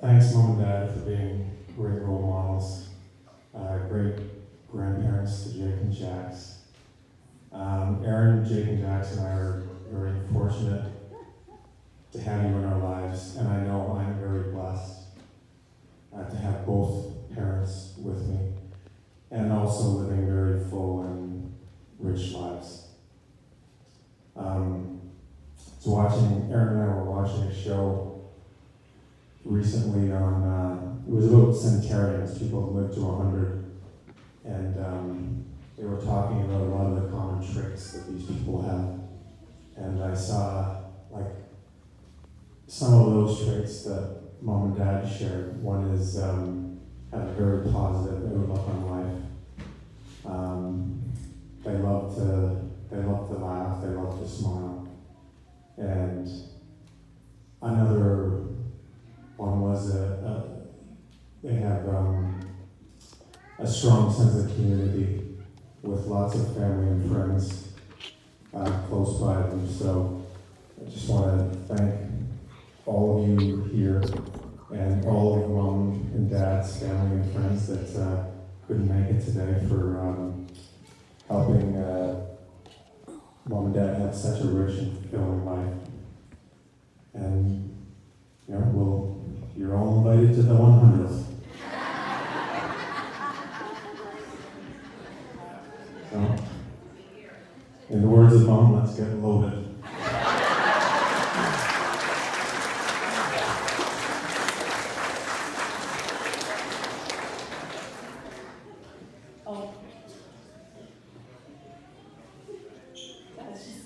Thanks, Mom and Dad, for being great role models, great grandparents to Jake and Jax. Aaron, Jake, and Jax and I are very fortunate to have you in our lives, and I know I'm very blessed to have both parents with me, and also living very full and rich lives. Aaron and I were watching a show recently on, it was about centenarians, people who lived to 100, and they were talking about a lot of the common tricks that these people have. And I saw, like, some of those traits that Mom and Dad shared. One is have a very positive outlook on life. They love to laugh, they love to smile. And another one was they have a strong sense of community with lots of family and friends close by them. So I just want to thank all of you here and all of Mom and Dad's family and friends that couldn't make it today for helping Mom and Dad have such a rich and fulfilling life. And you're all invited to the 100th. So, in the words of Mom, let's get loaded.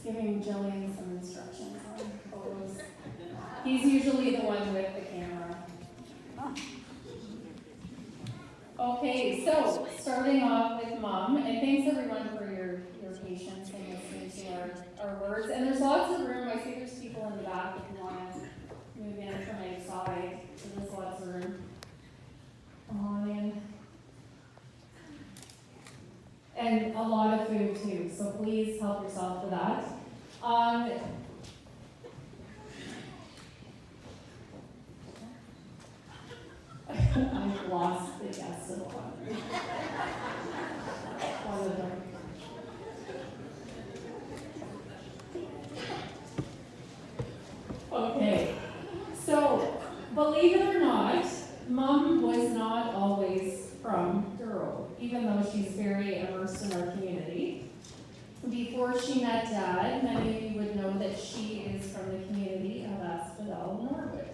Giving Jillian some instructions on photos. He's usually the one with the camera. Okay, so starting off with Mom, and thanks everyone for your patience and listening to our words. And there's lots of room. I see there's people in the back if you want to move in from outside. So there's lots of room. Come on in. And a lot of food too, so please help yourself to that. I've lost the guest of honor. One of them. Okay, so believe it or not, Mom was not always from Durrow, even though she's very immersed in our community. Before she met Dad, many of you would know that she is from the community of Asphodel, Norwood.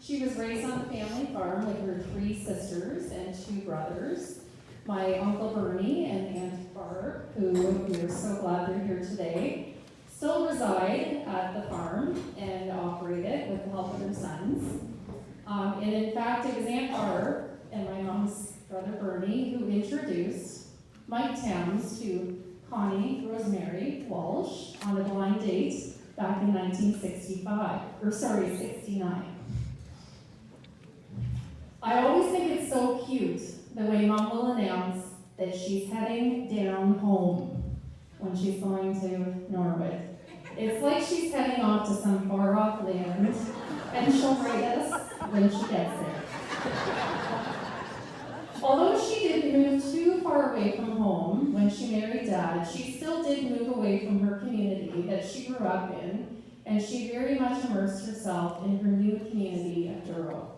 She was raised on a family farm with her 3 sisters and 2 brothers. My Uncle Bernie and Aunt Barb, who we are so glad they're here today, still reside at the farm and operate it with the help of their sons. And in fact, it was Aunt Barb and my mom's brother Bernie who introduced Mike Thames to Connie Rosemary Walsh on a blind date back in 69. I always think it's so cute the way Mom will announce that she's heading down home when she's going to Norwood. It's like she's heading off to some far-off land, and she'll write us when she gets there. Although she didn't move too far away from home when she married Dad, she still did move away from her community that she grew up in, and she very much immersed herself in her new community of Durrow.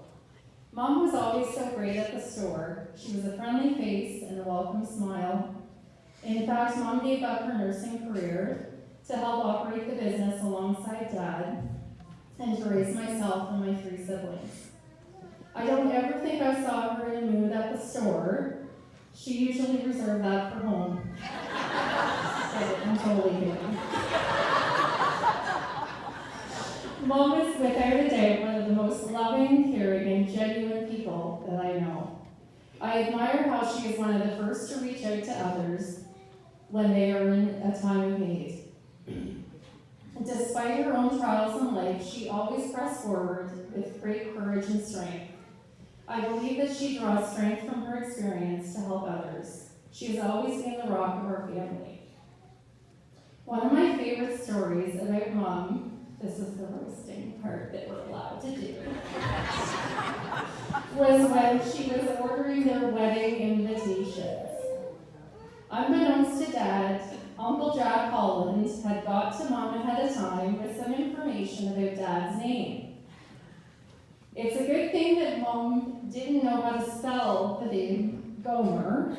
Mom was always so great at the store. She was a friendly face and a welcome smile. In fact, Mom gave up her nursing career to help operate the business alongside Dad and to raise myself and my 3 siblings. I don't ever think I saw her in a mood at the store. She usually reserved that for home. I'm totally kidding. Mom is without a doubt one of the most loving, caring, and genuine people that I know. I admire how she is one of the first to reach out to others when they are in a time of need. Despite her own trials in life, she always pressed forward with great courage and strength. I believe that she draws strength from her experience to help others. She has always been the rock of our family. One of my favorite stories about Mom, this is the roasting part that we're allowed to do. was when she was ordering their wedding invitations. Unbeknownst to Dad, Uncle Jack Holland had got to Mom ahead of time with some information about Dad's name. It's a good thing that Mom didn't know how to spell the name Gomer,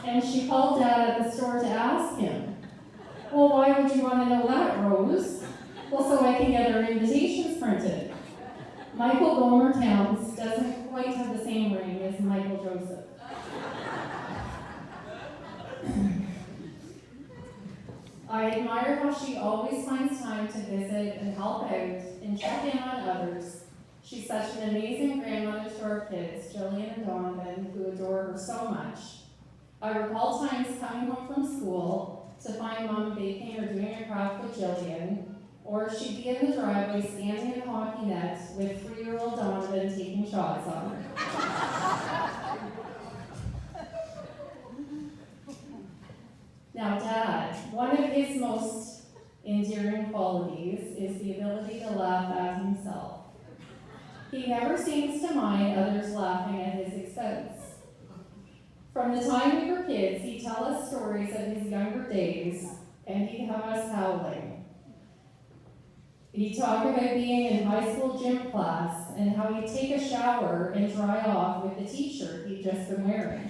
and she called Dad at the store to ask him. Well, why would you want to know that, Rose? Well, so I can get our invitations printed. Michael Gomer Towns doesn't quite have the same ring as Michael Joseph. I admire how she always finds time to visit and help out and check in on others. She's such an amazing grandmother to our kids, Jillian and Donovan, who adore her so much. I recall times coming home from school to find Mom baking or doing a craft with Jillian, or she'd be in the driveway standing in the hockey net with 3-year-old Donovan taking shots on her. Now, Dad, one of his most endearing qualities is the ability to laugh at himself. He never seems to mind others laughing at his expense. From the time we were kids, he'd tell us stories of his younger days, and he'd have us howling. He'd talk about being in high school gym class and how he'd take a shower and dry off with the t-shirt he'd just been wearing.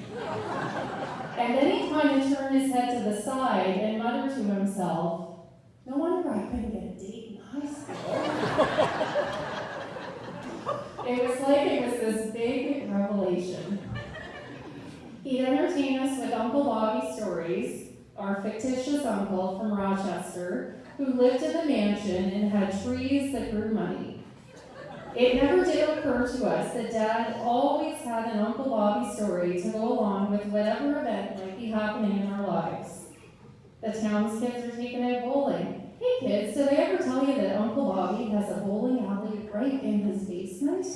And then he'd kind of turn his head to the side and mutter to himself, "No wonder I couldn't get a date in high school." It was like it was this big revelation. He'd entertain us with Uncle Bobby stories, our fictitious uncle from Rochester, who lived in the mansion and had trees that grew money. It never did occur to us that Dad always had an Uncle Bobby story to go along with whatever event might be happening in our lives. The town's kids are taking out bowling. Hey kids, did I ever tell you that Uncle Bobby has a bowling alley right in his basement?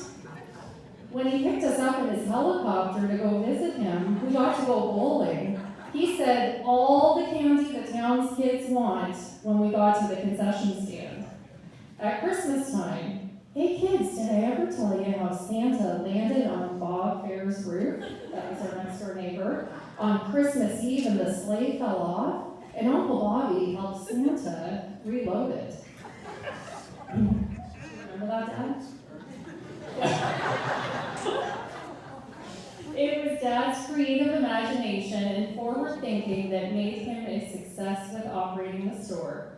When he picked us up in his helicopter to go visit him, we got to go bowling. He said all the candy the town's kids want when we got to the concession stand. At Christmas time, hey kids, did I ever tell you how Santa landed on Bob Fair's roof? That was our next door neighbor. On Christmas Eve and the sleigh fell off, and Uncle Bobby helped Santa reload it. Remember that, Dad? It was Dad's creative imagination and forward thinking that made him a success with operating the store.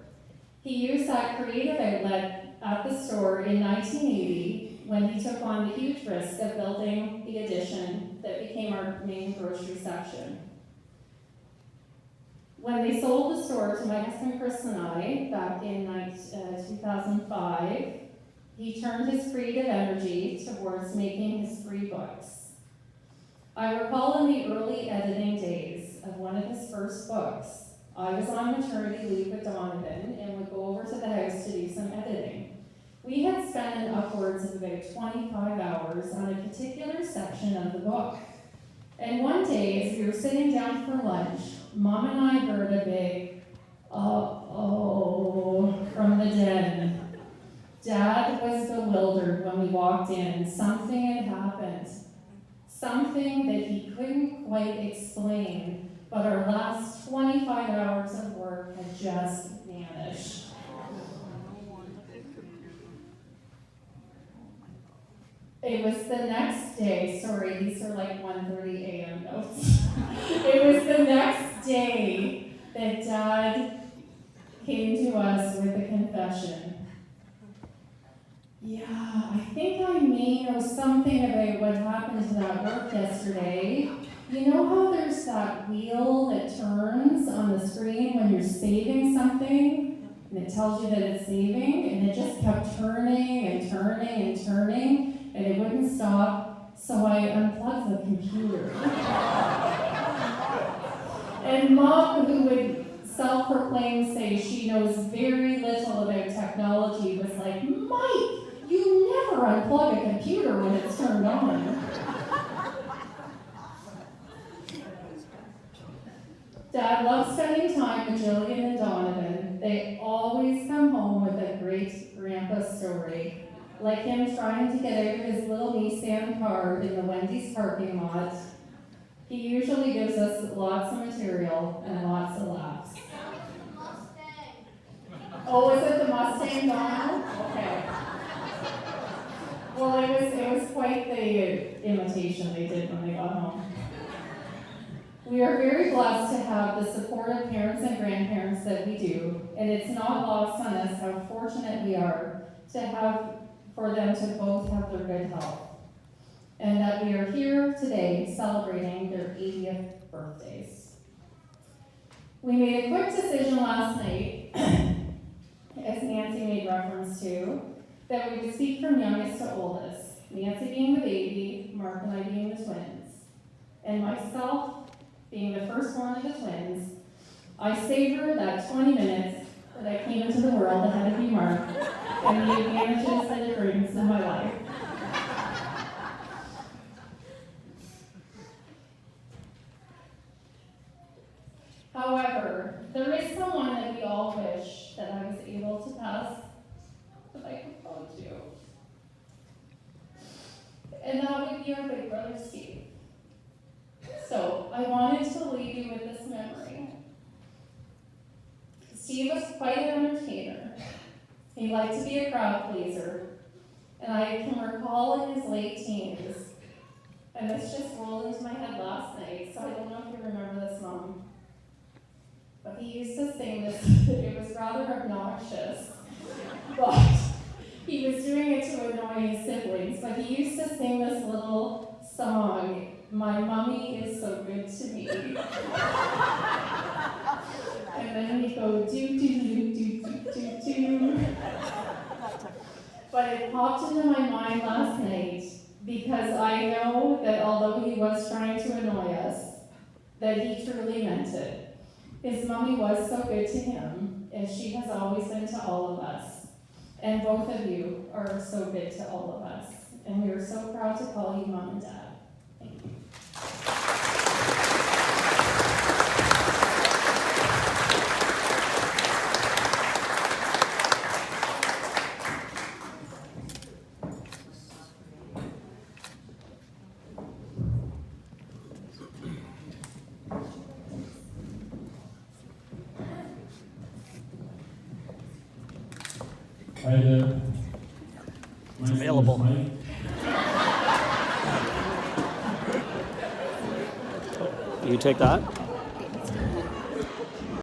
He used that creative outlet at the store in 1980 when he took on the huge risk of building the addition that became our main grocery section. When they sold the store to my husband Chris and I back in 2005, he turned his creative energy towards making his free books. I recall in the early editing days of one of his first books, I was on maternity leave with Donovan and would go over to the house to do some editing. We had spent upwards of about 25 hours on a particular section of the book. And one day, as we were sitting down for lunch, Mom and I heard a big, uh-oh, from the den. Dad was bewildered when we walked in. Something had happened. Something that he couldn't quite explain, but our last 25 hours of work had just vanished. It was the next day, sorry, these are like 1:30 a.m. notes. It was the next day that Dad came to us with a confession. Yeah, I think I may know something about what happened to that work yesterday. You know how there's that wheel that turns on the screen when you're saving something? And it tells you that it's saving, and it just kept turning and turning and turning, and it wouldn't stop, so I unplugged the computer. And Mom, who would self-proclaim say she knows very little about technology, was like, "Mike, you never unplug a computer when it's turned on." Dad loves spending time with Jillian and Donovan. They always come home with a great grandpa story. like him trying to get out of his little Nissan car in the Wendy's parking lot, he usually gives us lots of material and lots of laughs. Oh, was it the Mustang, Donald? Okay. Well, it was quite the imitation they did when they got home. We are very blessed to have the supportive parents and grandparents that we do, and it's not lost on us how fortunate we are to have for them to both have their good health, and that we are here today celebrating their 80th birthdays. We made a quick decision last night, as Nancy made reference to, that we would speak from youngest to oldest, Nancy being the baby, Mark and I being the twins, and myself being the firstborn of the twins. I savor that 20 minutes that I came into the world ahead of you, Mark, and the advantages that it brings in my life. However, there is someone that we all wish that I was able to pass the microphone to. And that would be our big brother, Steve. So, I wanted to leave you with this memory. Steve was quite an entertainer. He liked to be a crowd pleaser. And I can recall in his late teens, and this just rolled into my head last night, so I don't know if you remember this, Mom. But he used to sing this, it was rather obnoxious, but he was doing it to annoy his siblings, but he used to sing this little song, "My Mommy is so good to me." And then he'd go, do, do, do, do, do, do, do. But it popped into my mind last night, because I know that although he was trying to annoy us, that he truly meant it. His mommy was so good to him, and she has always been to all of us. And both of you are so good to all of us. And we are so proud to call you Mom and Dad. Thank you. Hi there. My name is Available. Mike. You take that?